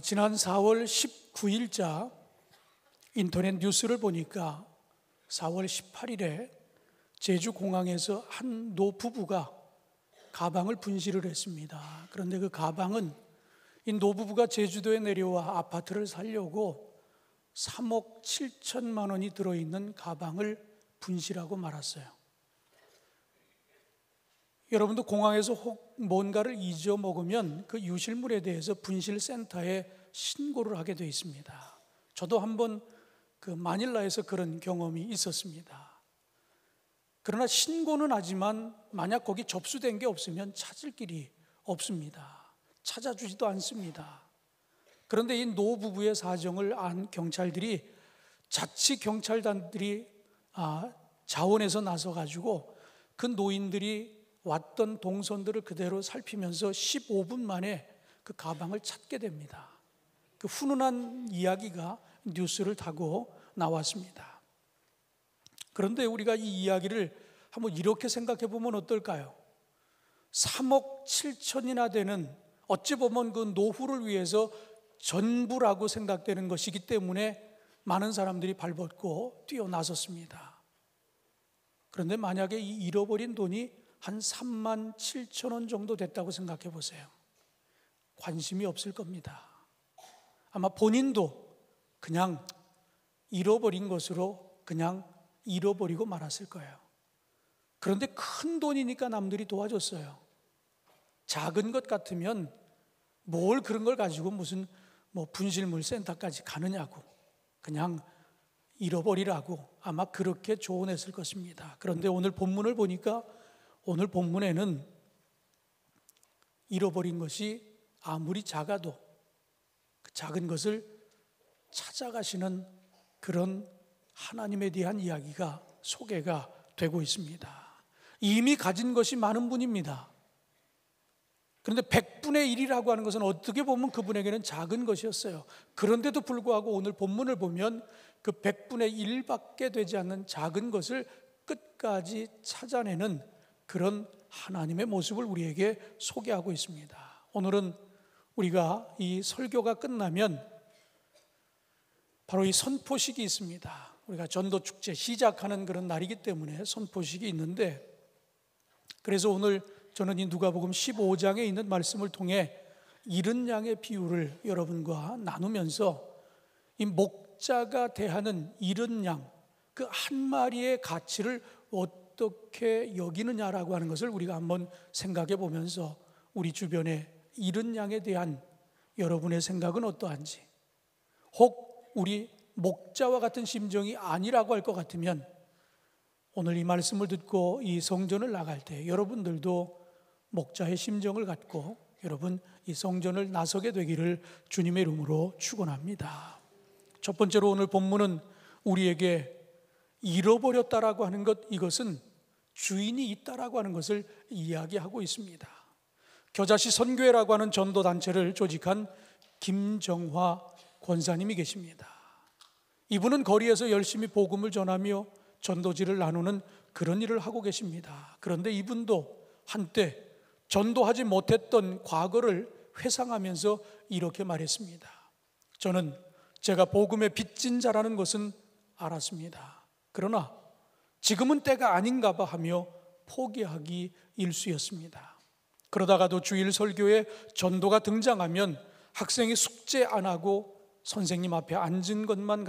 지난 4월 19일자 인터넷 뉴스를 보니까 4월 18일에 제주공항에서 한 노부부가 가방을 분실을 했습니다. 그런데 그 가방은 이 노부부가 제주도에 내려와 아파트를 살려고 3억 7천만 원이 들어있는 가방을 분실하고 말았어요. 여러분도 공항에서 혹 뭔가를 잊어먹으면 그 유실물에 대해서 분실센터에 신고를 하게 되어 있습니다. 저도 한번 마닐라에서 그런 경험이 있었습니다. 그러나 신고는 하지만 만약 거기 접수된 게 없으면 찾을 길이 없습니다. 찾아주지도 않습니다. 그런데 이 노부부의 사정을 안 경찰들이 자치 경찰단들이 자원해서 나서가지고 그 노인들이 왔던 동선들을 그대로 살피면서 15분 만에 그 가방을 찾게 됩니다. 그 훈훈한 이야기가 뉴스를 타고 나왔습니다. 그런데 우리가 이 이야기를 한번 이렇게 생각해 보면 어떨까요? 3억 7천이나 되는, 어찌 보면 그 노후를 위해서 전부라고 생각되는 것이기 때문에 많은 사람들이 발벗고 뛰어나섰습니다. 그런데 만약에 이 잃어버린 돈이 한 3만 7천 원 정도 됐다고 생각해 보세요. 관심이 없을 겁니다. 아마 본인도 그냥 잃어버린 것으로 그냥 잃어버리고 말았을 거예요. 그런데 큰 돈이니까 남들이 도와줬어요. 작은 것 같으면 뭘 그런 걸 가지고 무슨 분실물 센터까지 가느냐고, 그냥 잃어버리라고 아마 그렇게 조언했을 것입니다. 그런데 오늘 본문을 보니까 오늘 본문에는 잃어버린 것이 아무리 작아도 그 작은 것을 찾아가시는 그런 하나님에 대한 이야기가 소개가 되고 있습니다. 이미 가진 것이 많은 분입니다. 그런데 100분의 1이라고 하는 것은 어떻게 보면 그분에게는 작은 것이었어요. 그런데도 불구하고 오늘 본문을 보면 그 100분의 1밖에 되지 않는 작은 것을 끝까지 찾아내는 그런 하나님의 모습을 우리에게 소개하고 있습니다. 오늘은 우리가 이 설교가 끝나면 바로 이 선포식이 있습니다. 우리가 전도축제 시작하는 그런 날이기 때문에 선포식이 있는데, 그래서 오늘 저는 이 누가복음 15장에 있는 말씀을 통해 잃은 양의 비유를 여러분과 나누면서 이 목자가 대하는 잃은 양, 그 한 마리의 가치를 어떻게 여기느냐라고 하는 것을 우리가 한번 생각해 보면서 우리 주변에 잃은 양에 대한 여러분의 생각은 어떠한지, 혹 우리 목자와 같은 심정이 아니라고 할 것 같으면 오늘 이 말씀을 듣고 이 성전을 나갈 때 여러분들도 목자의 심정을 갖고 여러분 이 성전을 나서게 되기를 주님의 이름으로 축원합니다. 첫 번째로 오늘 본문은 우리에게 잃어버렸다라고 하는 것, 이것은 주인이 있다라고 하는 것을 이야기하고 있습니다. 겨자씨 선교회라고 하는 전도단체를 조직한 김정화 권사님이 계십니다. 이분은 거리에서 열심히 복음을 전하며 전도지를 나누는 그런 일을 하고 계십니다. 그런데 이분도 한때 전도하지 못했던 과거를 회상하면서 이렇게 말했습니다. 저는 제가 복음의 빚진 자라는 것은 알았습니다. 그러나 지금은 때가 아닌가 봐 하며 포기하기 일쑤였습니다. 그러다가도 주일 설교에 전도가 등장하면 학생이 숙제 안 하고 선생님 앞에 앉은 것만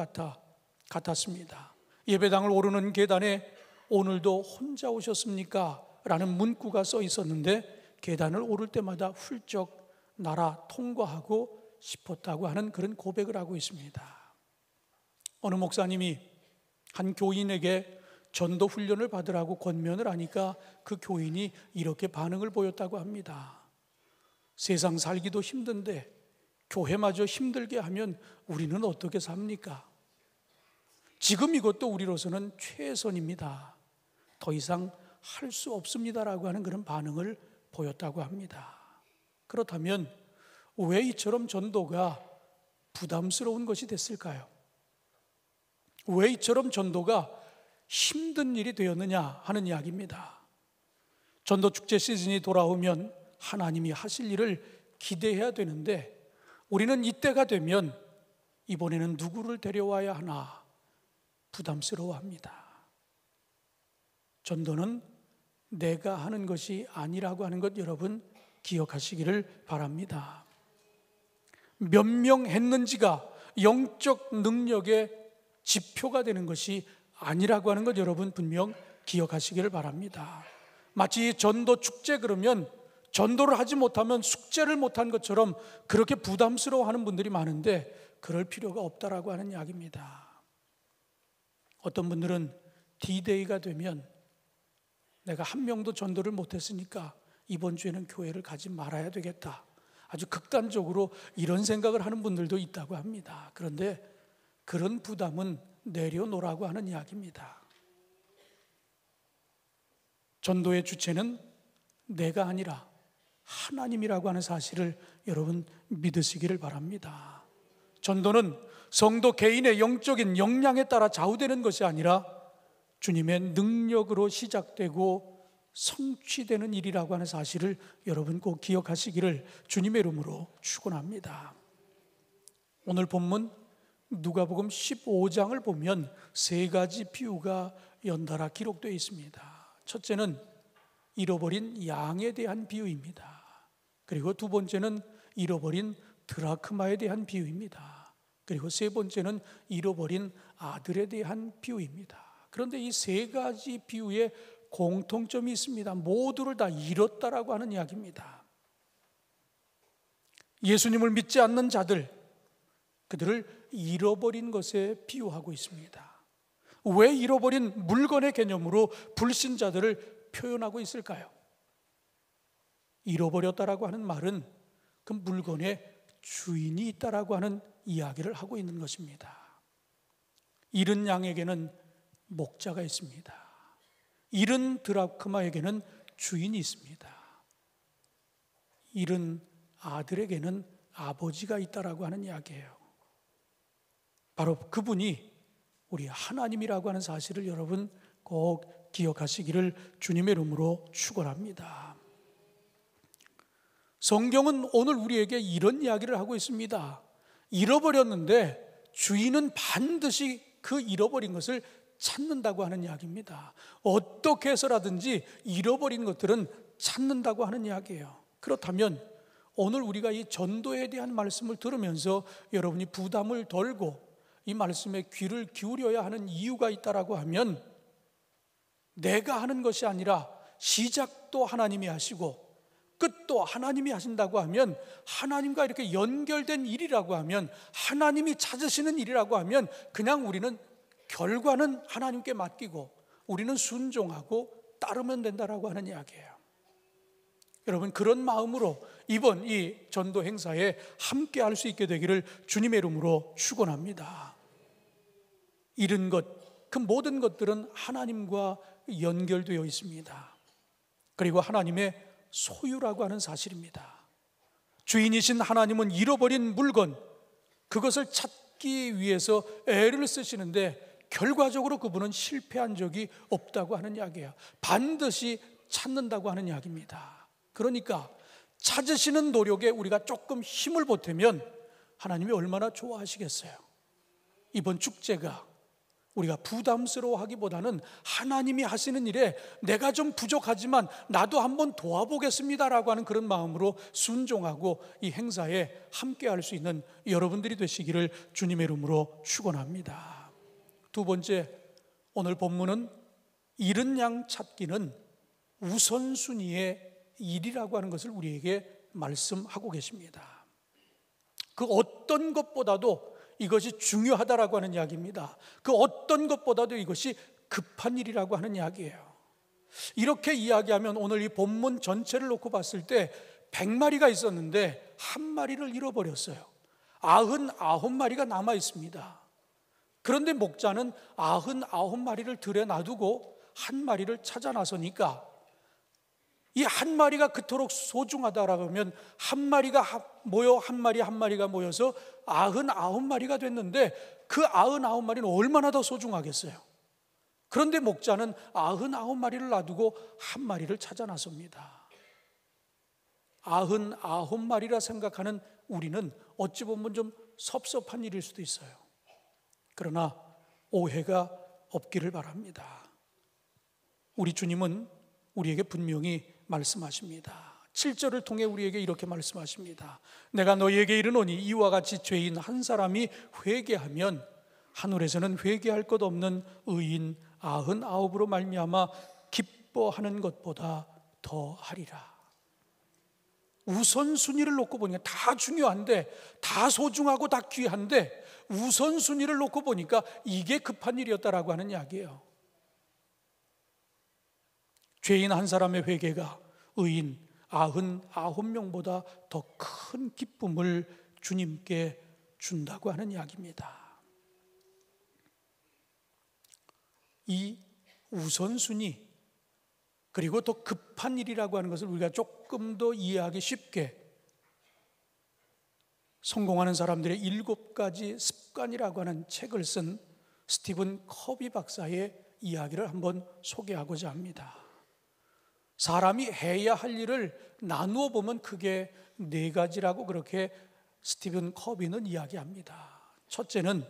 같았습니다. 예배당을 오르는 계단에 오늘도 혼자 오셨습니까? 라는 문구가 써 있었는데 계단을 오를 때마다 훌쩍 날아 통과하고 싶었다고 하는 그런 고백을 하고 있습니다. 어느 목사님이 한 교인에게 전도 훈련을 받으라고 권면을 하니까 그 교인이 이렇게 반응을 보였다고 합니다. 세상 살기도 힘든데 교회마저 힘들게 하면 우리는 어떻게 삽니까? 지금 이것도 우리로서는 최선입니다. 더 이상 할 수 없습니다라고 하는 그런 반응을 보였다고 합니다. 그렇다면 왜 이처럼 전도가 부담스러운 것이 됐을까요? 왜 이처럼 전도가 힘든 일이 되었느냐 하는 이야기입니다. 전도축제 시즌이 돌아오면 하나님이 하실 일을 기대해야 되는데 우리는 이때가 되면 이번에는 누구를 데려와야 하나 부담스러워합니다. 전도는 내가 하는 것이 아니라고 하는 것 여러분 기억하시기를 바랍니다. 몇 명 했는지가 영적 능력의 지표가 되는 것이 아니라고 하는 것 여러분 분명 기억하시기를 바랍니다. 마치 전도 축제 그러면 전도를 하지 못하면 숙제를 못한 것처럼 그렇게 부담스러워하는 분들이 많은데 그럴 필요가 없다라고 하는 이야기입니다. 어떤 분들은 D-Day가 되면 내가 한 명도 전도를 못했으니까 이번 주에는 교회를 가지 말아야 되겠다, 아주 극단적으로 이런 생각을 하는 분들도 있다고 합니다. 그런데 그런 부담은 내려놓으라고 하는 이야기입니다. 전도의 주체는 내가 아니라 하나님이라고 하는 사실을 여러분 믿으시기를 바랍니다. 전도는 성도 개인의 영적인 역량에 따라 좌우되는 것이 아니라 주님의 능력으로 시작되고 성취되는 일이라고 하는 사실을 여러분 꼭 기억하시기를 주님의 이름으로 축원합니다. 오늘 본문 누가복음 15장을 보면 세 가지 비유가 연달아 기록되어 있습니다. 첫째는 잃어버린 양에 대한 비유입니다. 그리고 두 번째는 잃어버린 드라크마에 대한 비유입니다. 그리고 세 번째는 잃어버린 아들에 대한 비유입니다. 그런데 이 세 가지 비유에 공통점이 있습니다. 모두를 다 잃었다라고 하는 이야기입니다. 예수님을 믿지 않는 자들, 그들을 잃어버린 것에 비유하고 있습니다. 왜 잃어버린 물건의 개념으로 불신자들을 표현하고 있을까요? 잃어버렸다라고 하는 말은 그 물건에 주인이 있다라고 하는 이야기를 하고 있는 것입니다. 잃은 양에게는 목자가 있습니다. 잃은 드라크마에게는 주인이 있습니다. 잃은 아들에게는 아버지가 있다라고 하는 이야기예요. 바로 그분이 우리 하나님이라고 하는 사실을 여러분 꼭 기억하시기를 주님의 이름으로 축원합니다. 성경은 오늘 우리에게 이런 이야기를 하고 있습니다. 잃어버렸는데 주인은 반드시 그 잃어버린 것을 찾는다고 하는 이야기입니다. 어떻게 해서라든지 잃어버린 것들은 찾는다고 하는 이야기예요. 그렇다면 오늘 우리가 이 전도에 대한 말씀을 들으면서 여러분이 부담을 덜고 이 말씀에 귀를 기울여야 하는 이유가 있다라고 하면, 내가 하는 것이 아니라 시작도 하나님이 하시고 끝도 하나님이 하신다고 하면, 하나님과 이렇게 연결된 일이라고 하면, 하나님이 찾으시는 일이라고 하면 그냥 우리는 결과는 하나님께 맡기고 우리는 순종하고 따르면 된다라고 하는 이야기예요. 여러분, 그런 마음으로 이번 이 전도 행사에 함께 할 수 있게 되기를 주님의 이름으로 축원합니다. 잃은 것, 그 모든 것들은 하나님과 연결되어 있습니다. 그리고 하나님의 소유라고 하는 사실입니다. 주인이신 하나님은 잃어버린 물건, 그것을 찾기 위해서 애를 쓰시는데 결과적으로 그분은 실패한 적이 없다고 하는 이야기예요. 반드시 찾는다고 하는 이야기입니다. 그러니까 찾으시는 노력에 우리가 조금 힘을 보태면 하나님이 얼마나 좋아하시겠어요. 이번 축제가 우리가 부담스러워하기보다는 하나님이 하시는 일에 내가 좀 부족하지만 나도 한번 도와보겠습니다라고 하는 그런 마음으로 순종하고 이 행사에 함께 할 수 있는 여러분들이 되시기를 주님의 이름으로 축원합니다. 두 번째, 오늘 본문은 잃은 양 찾기는 우선순위의 일이라고 하는 것을 우리에게 말씀하고 계십니다. 그 어떤 것보다도 이것이 중요하다라고 하는 이야기입니다. 그 어떤 것보다도 이것이 급한 일이라고 하는 이야기예요. 이렇게 이야기하면 오늘 이 본문 전체를 놓고 봤을 때 100마리가 있었는데 한 마리를 잃어버렸어요. 99마리가 남아 있습니다. 그런데 목자는 99마리를 들에 놔두고 한 마리를 찾아 나서니까 이 한 마리가 그토록 소중하다라고 하면 한 마리가 모여 한 마리가 모여서 99마리가 됐는데 그 99마리는 얼마나 더 소중하겠어요. 그런데 목자는 99마리를 놔두고 한 마리를 찾아 나섭니다. 99마리라 생각하는 우리는 어찌 보면 좀 섭섭한 일일 수도 있어요. 그러나 오해가 없기를 바랍니다. 우리 주님은 우리에게 분명히 말씀하십니다. 7절을 통해 우리에게 이렇게 말씀하십니다. 내가 너희에게 이르노니 이와 같이 죄인 한 사람이 회개하면 하늘에서는 회개할 것 없는 의인 99으로 말미암아 기뻐하는 것보다 더 하리라. 우선순위를 놓고 보니까 다 중요한데, 다 소중하고 다 귀한데 우선순위를 놓고 보니까 이게 급한 일이었다라고 하는 이야기예요. 죄인 한 사람의 회개가 의인 99명보다 더 큰 기쁨을 주님께 준다고 하는 이야기입니다. 이 우선순위, 그리고 더 급한 일이라고 하는 것을 우리가 조금 더 이해하기 쉽게 성공하는 사람들의 7가지 습관이라고 하는 책을 쓴 스티븐 커비 박사의 이야기를 한번 소개하고자 합니다. 사람이 해야 할 일을 나누어 보면 크게 4가지라고 그렇게 스티븐 커비는 이야기합니다. 첫째는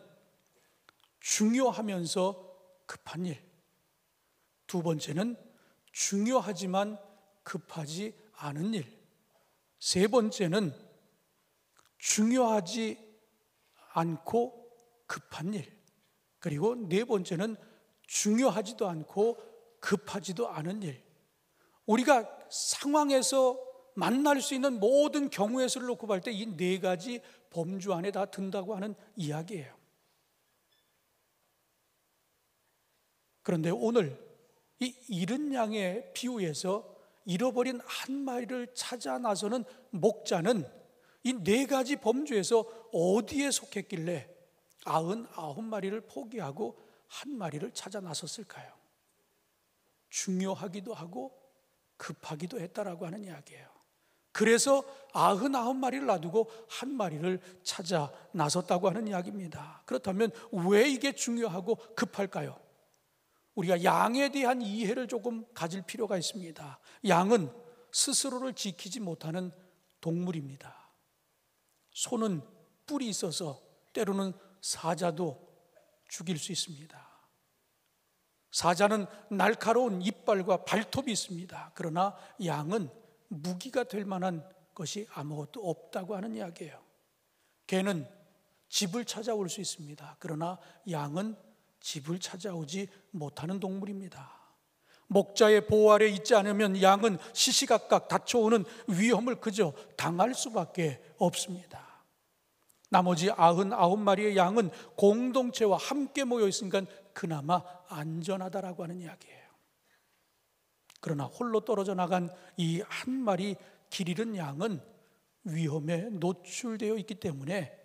중요하면서 급한 일, 두 번째는 중요하지만 급하지 않은 일, 세 번째는 중요하지 않고 급한 일, 그리고 네 번째는 중요하지도 않고 급하지도 않은 일. 우리가 상황에서 만날 수 있는 모든 경우의 수를 놓고 볼 때 이 4가지 범주 안에 다 든다고 하는 이야기예요. 그런데 오늘 이 잃은 양의 비유에서 잃어버린 한 마리를 찾아 나서는 목자는 이 4가지 범주에서 어디에 속했길래 99마리를 포기하고 한 마리를 찾아 나섰을까요? 중요하기도 하고 급하기도 했다라고 하는 이야기예요. 그래서 99마리를 놔두고 한 마리를 찾아 나섰다고 하는 이야기입니다. 그렇다면 왜 이게 중요하고 급할까요? 우리가 양에 대한 이해를 조금 가질 필요가 있습니다. 양은 스스로를 지키지 못하는 동물입니다. 소는 뿔이 있어서 때로는 사자도 죽일 수 있습니다. 사자는 날카로운 이빨과 발톱이 있습니다. 그러나 양은 무기가 될 만한 것이 아무것도 없다고 하는 이야기예요. 개는 집을 찾아올 수 있습니다. 그러나 양은 집을 찾아오지 못하는 동물입니다. 목자의 보호 아래 있지 않으면 양은 시시각각 닥쳐오는 위험을 그저 당할 수밖에 없습니다. 나머지 99마리의 양은 공동체와 함께 모여 있으니까 그나마 안전하다라고 하는 이야기예요. 그러나 홀로 떨어져 나간 이 한 마리 길 잃은 양은 위험에 노출되어 있기 때문에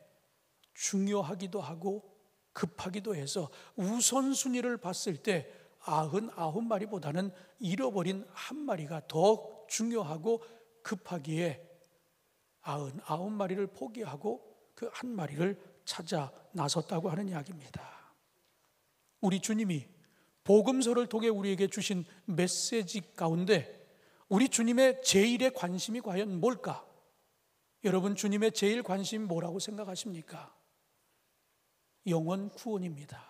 중요하기도 하고 급하기도 해서 우선순위를 봤을 때 99마리보다는 잃어버린 한 마리가 더 중요하고 급하기에 99마리를 포기하고 그 한 마리를 찾아 나섰다고 하는 이야기입니다. 우리 주님이 복음서를 통해 우리에게 주신 메시지 가운데 우리 주님의 제일의 관심이 과연 뭘까? 여러분, 주님의 제일 관심이 뭐라고 생각하십니까? 영혼 구원입니다.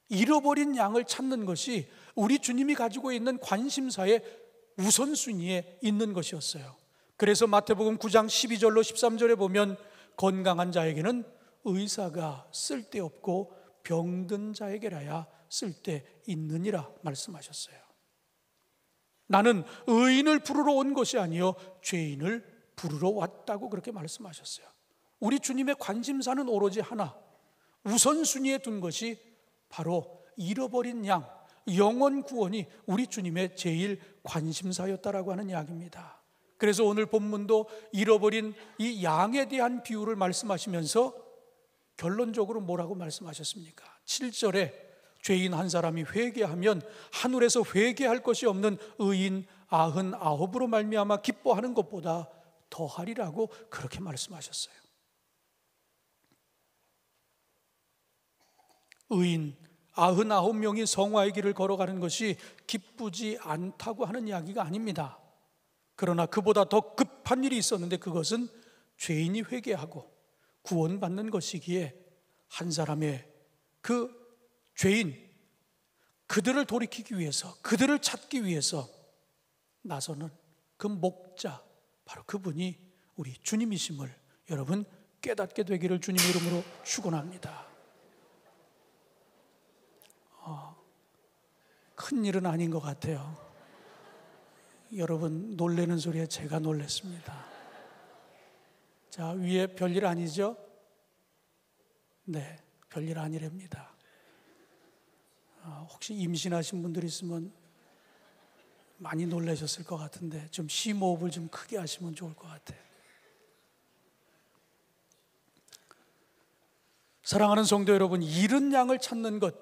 잃어버린 양을 찾는 것이 우리 주님이 가지고 있는 관심사의 우선순위에 있는 것이었어요. 그래서 마태복음 9장 12절로 13절에 보면 건강한 자에게는 의사가 쓸데없고 병든 자에게라야 쓸데있느니라 말씀하셨어요. 나는 의인을 부르러 온 것이 아니요 죄인을 부르러 왔다고 그렇게 말씀하셨어요. 우리 주님의 관심사는 오로지 하나, 우선순위에 둔 것이 바로 잃어버린 양, 영혼 구원이 우리 주님의 제일 관심사였다라고 하는 이야기입니다. 그래서 오늘 본문도 잃어버린 이 양에 대한 비유를 말씀하시면서 결론적으로 뭐라고 말씀하셨습니까? 7절에 죄인 한 사람이 회개하면 하늘에서 회개할 것이 없는 의인 99으로 말미암아 기뻐하는 것보다 더하리라고 그렇게 말씀하셨어요. 의인 99명이 성화의 길을 걸어가는 것이 기쁘지 않다고 하는 이야기가 아닙니다. 그러나 그보다 더 급한 일이 있었는데 그것은 죄인이 회개하고 구원받는 것이기에 한 사람의 그 죄인, 그들을 돌이키기 위해서, 그들을 찾기 위해서 나서는 그 목자, 바로 그분이 우리 주님이심을 여러분 깨닫게 되기를 주님의 이름으로 축원합니다. 큰 일은 아닌 것 같아요. 여러분 놀라는 소리에 제가 놀랐습니다. 자, 위에 별일 아니죠? 네, 별일 아니랍니다. 혹시 임신하신 분들 있으면 많이 놀라셨을 것 같은데 좀 심호흡을 좀 크게 하시면 좋을 것 같아요. 사랑하는 성도 여러분, 잃은 양을 찾는 것,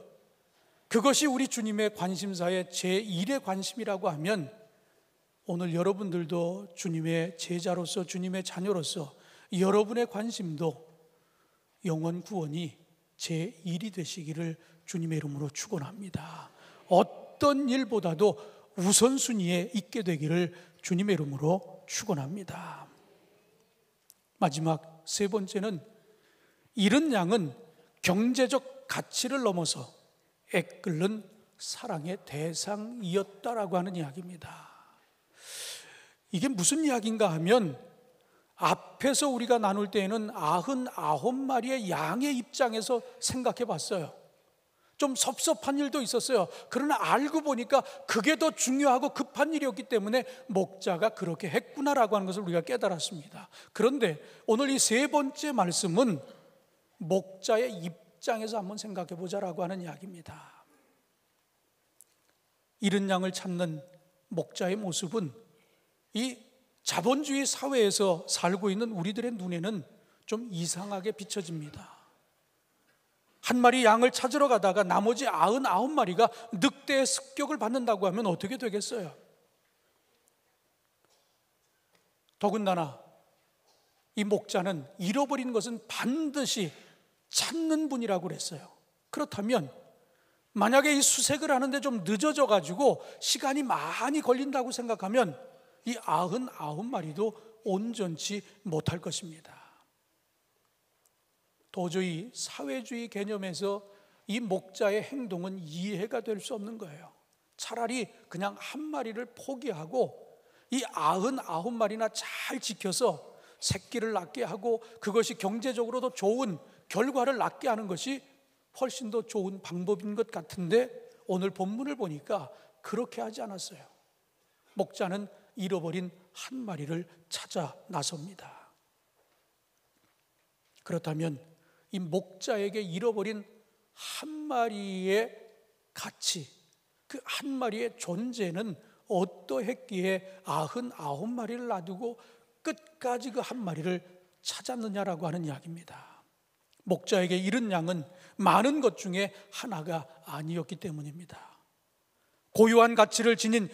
그것이 우리 주님의 관심사의 제1의 관심이라고 하면 오늘 여러분들도 주님의 제자로서, 주님의 자녀로서 여러분의 관심도 영혼 구원이 제1이 되시기를 주님의 이름으로 축원합니다. 어떤 일보다도 우선순위에 있게 되기를 주님의 이름으로 축원합니다. 마지막 세 번째는 잃은 양은 경제적 가치를 넘어서 애끓는 사랑의 대상이었다라고 하는 이야기입니다. 이게 무슨 이야기인가 하면 앞에서 우리가 나눌 때에는 99마리의 양의 입장에서 생각해 봤어요. 좀 섭섭한 일도 있었어요. 그러나 알고 보니까 그게 더 중요하고 급한 일이었기 때문에 목자가 그렇게 했구나라고 하는 것을 우리가 깨달았습니다. 그런데 오늘 이 세 번째 말씀은 목자의 입장에서 한번 생각해 보자라고 하는 이야기입니다. 잃은 양을 찾는 목자의 모습은 이 자본주의 사회에서 살고 있는 우리들의 눈에는 좀 이상하게 비춰집니다. 한 마리 양을 찾으러 가다가 나머지 99마리가 늑대의 습격을 받는다고 하면 어떻게 되겠어요? 더군다나 이 목자는 잃어버린 것은 반드시 찾는 분이라고 그랬어요. 그렇다면 만약에 이 수색을 하는데 좀 늦어져 가지고 시간이 많이 걸린다고 생각하면 이 99마리도 온전치 못할 것입니다. 도저히 사회주의 개념에서 이 목자의 행동은 이해가 될 수 없는 거예요. 차라리 그냥 한 마리를 포기하고 이 99마리나 잘 지켜서 새끼를 낳게 하고 그것이 경제적으로도 좋은 결과를 낳게 하는 것이 훨씬 더 좋은 방법인 것 같은데 오늘 본문을 보니까 그렇게 하지 않았어요. 목자는 잃어버린 한 마리를 찾아 나섭니다. 그렇다면 이 목자에게 잃어버린 한 마리의 가치, 그 한 마리의 존재는 어떠했기에 99마리를 놔두고 끝까지 그 한 마리를 찾았느냐라고 하는 이야기입니다. 목자에게 잃은 양은 많은 것 중에 하나가 아니었기 때문입니다. 고유한 가치를 지닌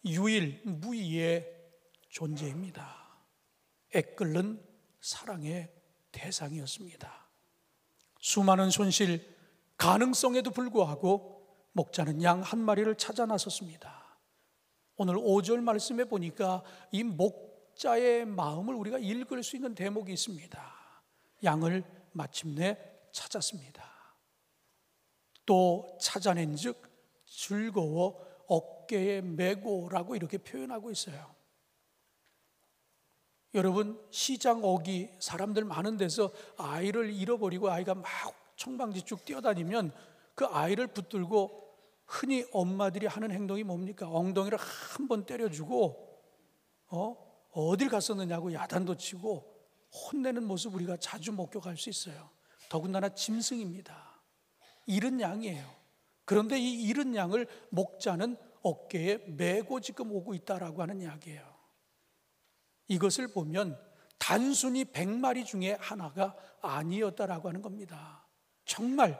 유일무이의 존재입니다. 애끓는 사랑의 대상이었습니다. 수많은 손실 가능성에도 불구하고 목자는 양 한 마리를 찾아 나섰습니다. 오늘 5절 말씀에 보니까 이 목자의 마음을 우리가 읽을 수 있는 대목이 있습니다. 양을 마침내 찾았습니다. 또 찾아낸 즉 즐거워 어깨에 메고라고 이렇게 표현하고 있어요. 여러분, 시장 어기 사람들 많은 데서 아이를 잃어버리고 아이가 막 청방지 쭉 뛰어다니면 그 아이를 붙들고 흔히 엄마들이 하는 행동이 뭡니까? 엉덩이를 한 번 때려주고 어딜 갔었느냐고 야단도 치고 혼내는 모습 우리가 자주 목격할 수 있어요. 더군다나 짐승입니다. 잃은 양이에요. 그런데 이 잃은 양을 목자는 어깨에 메고 지금 오고 있다라고 하는 이야기예요. 이것을 보면 단순히 100마리 중에 하나가 아니었다라고 하는 겁니다. 정말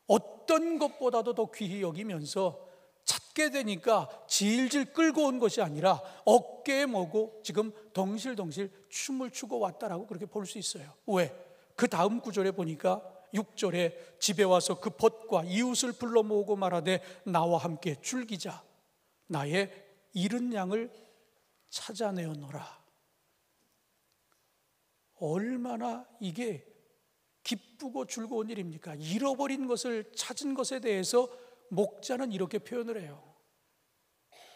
어떤 것보다도 더 귀히 여기면서 찾게 되니까 질질 끌고 온 것이 아니라 어깨에 메고 지금 덩실덩실 춤을 추고 왔다라고 그렇게 볼 수 있어요. 왜? 그 다음 구절에 보니까 6절에 집에 와서 그 벗과 이웃을 불러 모으고 말하되 나와 함께 즐기자. 나의 잃은 양을 찾아내었노라. 얼마나 이게 기쁘고 즐거운 일입니까? 잃어버린 것을 찾은 것에 대해서 목자는 이렇게 표현을 해요.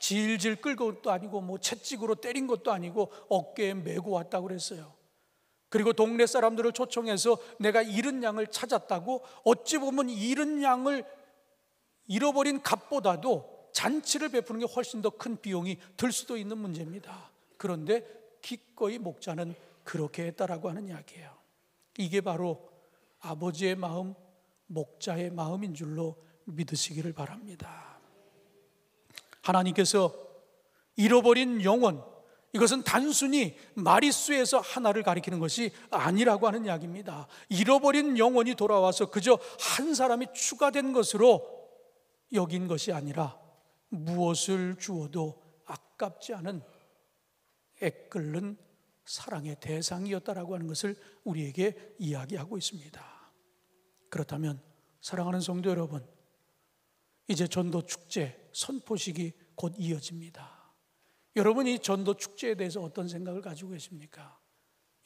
질질 끌고 것도 아니고 뭐 채찍으로 때린 것도 아니고 어깨에 메고 왔다고 그랬어요. 그리고 동네 사람들을 초청해서 내가 잃은 양을 찾았다고, 어찌 보면 잃은 양을 잃어버린 값보다도 잔치를 베푸는 게 훨씬 더 큰 비용이 들 수도 있는 문제입니다. 그런데 기꺼이 목자는 그렇게 했다라고 하는 이야기예요. 이게 바로 아버지의 마음, 목자의 마음인 줄로 믿으시기를 바랍니다. 하나님께서 잃어버린 영혼, 이것은 단순히 마리수에서 하나를 가리키는 것이 아니라고 하는 이야기입니다. 잃어버린 영혼이 돌아와서 그저 한 사람이 추가된 것으로 여긴 것이 아니라 무엇을 주어도 아깝지 않은 애끓는 사랑의 대상이었다라고 하는 것을 우리에게 이야기하고 있습니다. 그렇다면 사랑하는 성도 여러분, 이제 전도 축제 선포식이 곧 이어집니다. 여러분, 이 전도 축제에 대해서 어떤 생각을 가지고 계십니까?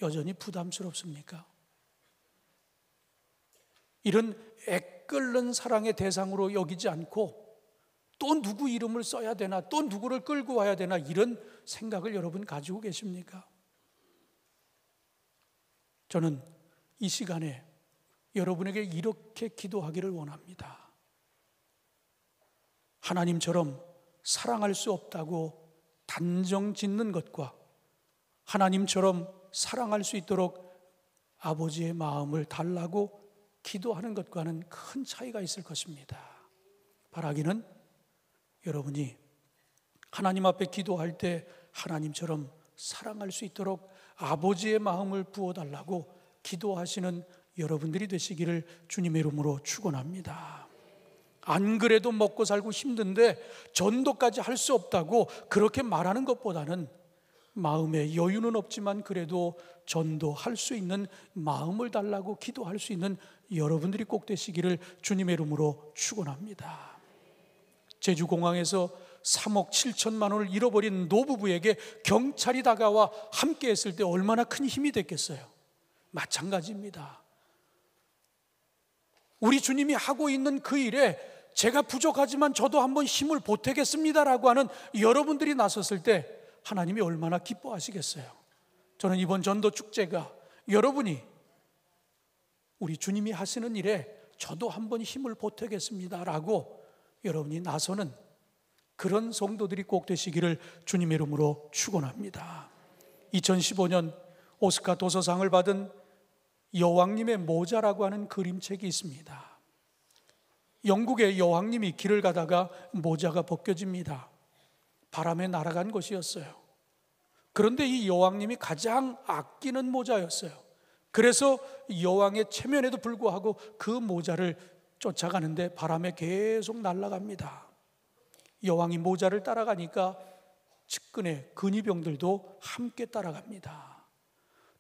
여전히 부담스럽습니까? 이런 애끓는 사랑의 대상으로 여기지 않고 또 누구 이름을 써야 되나, 또 누구를 끌고 와야 되나, 이런 생각을 여러분 가지고 계십니까? 저는 이 시간에 여러분에게 이렇게 기도하기를 원합니다. 하나님처럼 사랑할 수 없다고 단정 짓는 것과 하나님처럼 사랑할 수 있도록 아버지의 마음을 달라고 기도하는 것과는 큰 차이가 있을 것입니다. 바라기는 여러분이 하나님 앞에 기도할 때 하나님처럼 사랑할 수 있도록 아버지의 마음을 부어달라고 기도하시는 여러분들이 되시기를 주님의 이름으로 축원합니다. 안 그래도 먹고 살고 힘든데 전도까지 할 수 없다고 그렇게 말하는 것보다는 마음에 여유는 없지만 그래도 전도할 수 있는 마음을 달라고 기도할 수 있는 여러분들이 꼭 되시기를 주님의 이름으로 축원합니다. 제주공항에서 3억 7천만 원을 잃어버린 노부부에게 경찰이 다가와 함께 했을 때 얼마나 큰 힘이 됐겠어요. 마찬가지입니다. 우리 주님이 하고 있는 그 일에 제가 부족하지만 저도 한번 힘을 보태겠습니다라고 하는 여러분들이 나섰을 때 하나님이 얼마나 기뻐하시겠어요. 저는 이번 전도 축제가 여러분이 우리 주님이 하시는 일에 저도 한번 힘을 보태겠습니다라고 여러분이 나서는 그런 성도들이 꼭 되시기를 주님의 이름으로 축원합니다. 2015년 오스카 도서상을 받은 여왕님의 모자라고 하는 그림책이 있습니다. 영국의 여왕님이 길을 가다가 모자가 벗겨집니다. 바람에 날아간 것이었어요. 그런데 이 여왕님이 가장 아끼는 모자였어요. 그래서 여왕의 체면에도 불구하고 그 모자를 쫓아가는데 바람에 계속 날아갑니다. 여왕이 모자를 따라가니까 측근의 근위병들도 함께 따라갑니다.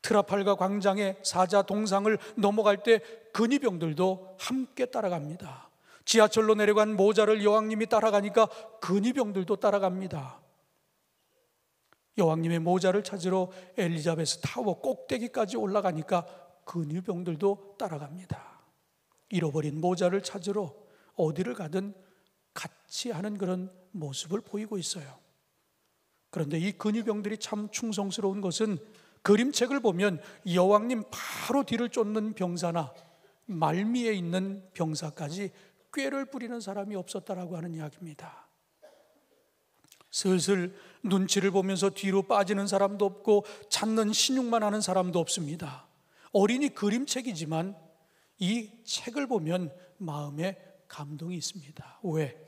트라팔가 광장의 사자 동상을 넘어갈 때 근위병들도 함께 따라갑니다. 지하철로 내려간 모자를 여왕님이 따라가니까 근위병들도 따라갑니다. 여왕님의 모자를 찾으러 엘리자베스 타워 꼭대기까지 올라가니까 근위병들도 따라갑니다. 잃어버린 모자를 찾으러 어디를 가든 같이 하는 그런 모습을 보이고 있어요. 그런데 이 근위병들이 참 충성스러운 것은 그림책을 보면 여왕님 바로 뒤를 쫓는 병사나 말미에 있는 병사까지 꾀를 부리는 사람이 없었다라고 하는 이야기입니다. 슬슬 눈치를 보면서 뒤로 빠지는 사람도 없고 찾는 신용만 하는 사람도 없습니다. 어린이 그림책이지만 이 책을 보면 마음에 감동이 있습니다. 왜?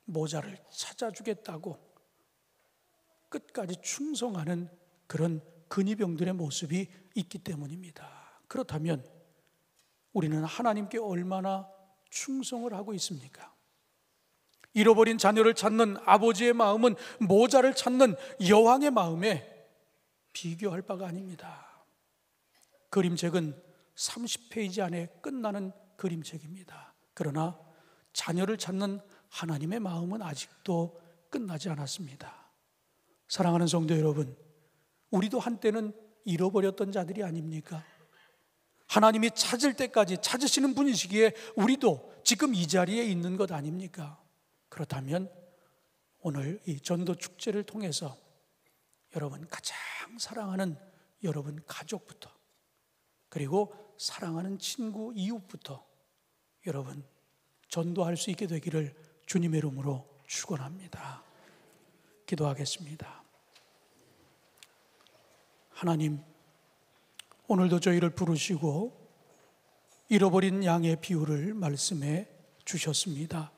모자를 찾아주겠다고 끝까지 충성하는 그런 근위병들의 모습이 있기 때문입니다. 그렇다면 우리는 하나님께 얼마나 충성을 하고 있습니까? 잃어버린 자녀를 찾는 아버지의 마음은 모자를 찾는 여왕의 마음에 비교할 바가 아닙니다. 그림책은 30페이지 안에 끝나는 그림책입니다. 그러나 자녀를 찾는 하나님의 마음은 아직도 끝나지 않았습니다. 사랑하는 성도 여러분, 우리도 한때는 잃어버렸던 자들이 아닙니까? 하나님이 찾을 때까지 찾으시는 분이시기에 우리도 지금 이 자리에 있는 것 아닙니까? 그렇다면 오늘 이 전도 축제를 통해서 여러분 가장 사랑하는 여러분 가족부터, 그리고 사랑하는 친구, 이웃부터 여러분 전도할 수 있게 되기를 주님의 이름으로 축원합니다. 기도하겠습니다. 하나님, 오늘도 저희를 부르시고 잃어버린 양의 비유를 말씀해 주셨습니다.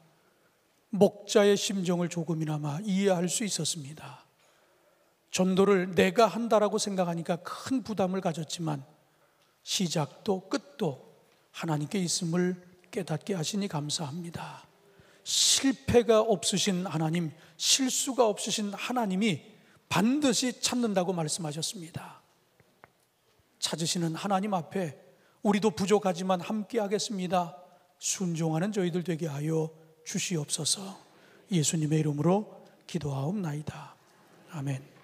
목자의 심정을 조금이나마 이해할 수 있었습니다. 전도를 내가 한다라고 생각하니까 큰 부담을 가졌지만 시작도 끝도 하나님께 있음을 깨닫게 하시니 감사합니다. 실패가 없으신 하나님, 실수가 없으신 하나님이 반드시 찾는다고 말씀하셨습니다. 찾으시는 하나님 앞에 우리도 부족하지만 함께 하겠습니다. 순종하는 저희들 되게 하여 주시옵소서. 예수님의 이름으로 기도하옵나이다. 아멘.